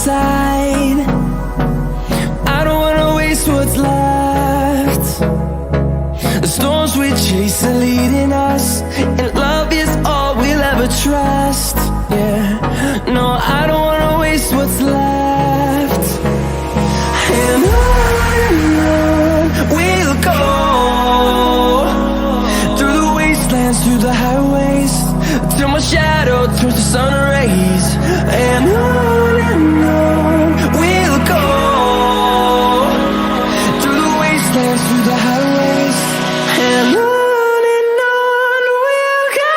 side. I don't wanna waste what's left. The storms we chase are leading us, and love is all we'll ever trust. Yeah, no, I don't wanna waste what's left. And on we'll go, through the wastelands, through the highways, till my shadow turns to sun rays. And on we'll go, through the wastelands, through the highways, and on we'll go.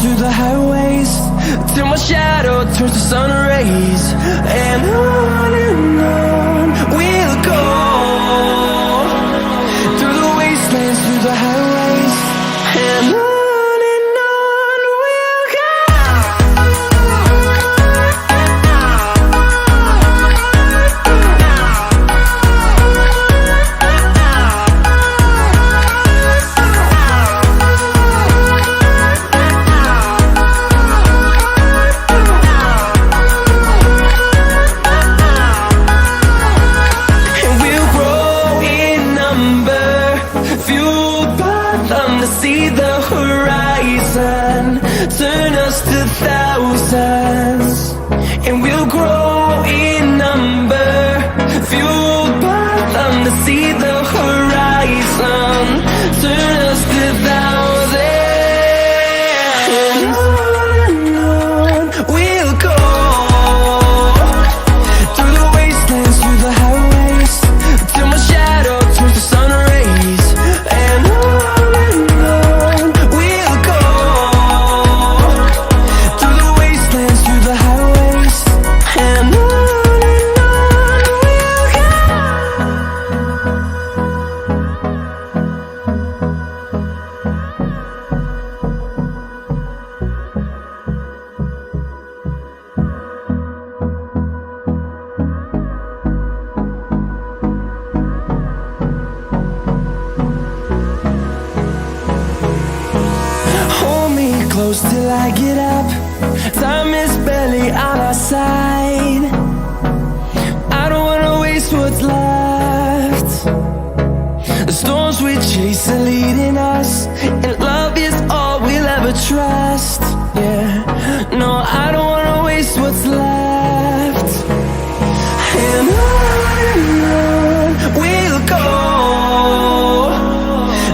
Through the highways, till my shadow turns to sun rays. And on we'll go, through the wastelands, through the highways, and on we'll go. See the horizon, turn us to thousands, and we'll grow in number, fueled by them to see the horizon, turn us to thousands. And on we'll go, through the wastelands, through the highways, till my shadow turns to sun rays. And close till I get up, time is barely on our side. I don't wanna waste what's left. The storms we chase are leading us, and love is all we'll ever trust. Yeah, no, I don't wanna waste what's left. And on we'll go,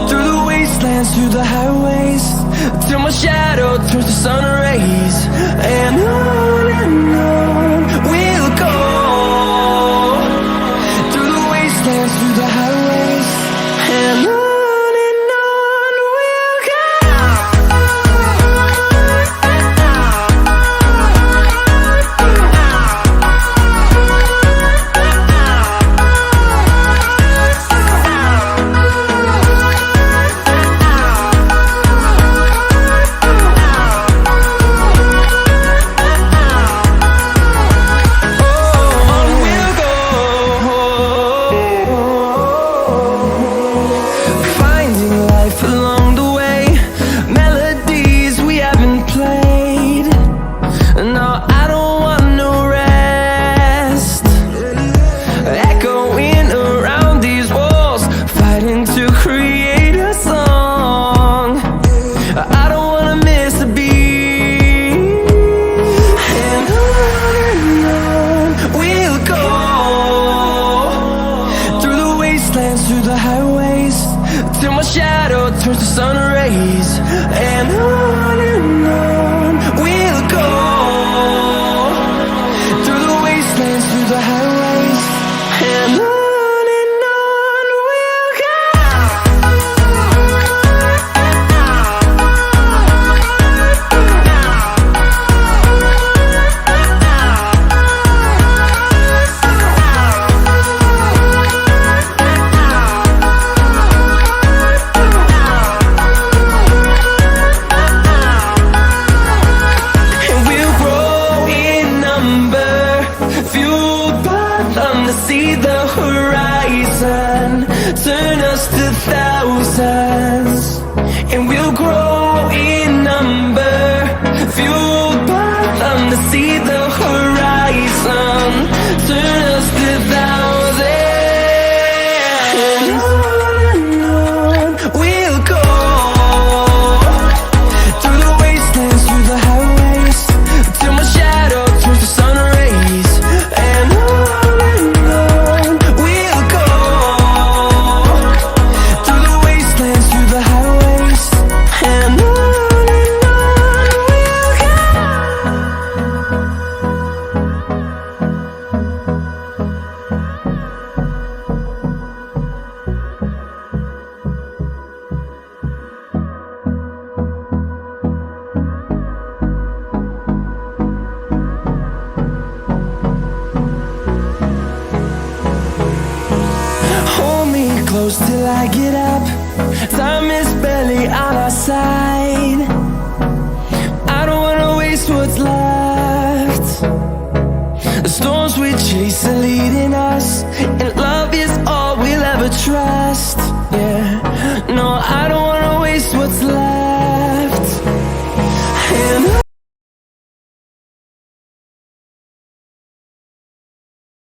through the wastelands, through the highways, till my shadow turns to sun rays. And on we'll go, through the wastelands, through the highways, and on we'll go. wastelands, through the highways, till my shadow turns to sun rays. And on we'll go, through the wastelands, through the highways, and on we'll go. See the horizon, turn us to thousands, and we'll grow in number, fueled by them to see the horizon, turn us to thousands, and on we'll go, through the wastelands, through the highways, till my shadow turns to sun rays. And close till I get up. Time is barely on our side. I don't wanna waste what's left. The storms we chase are leading us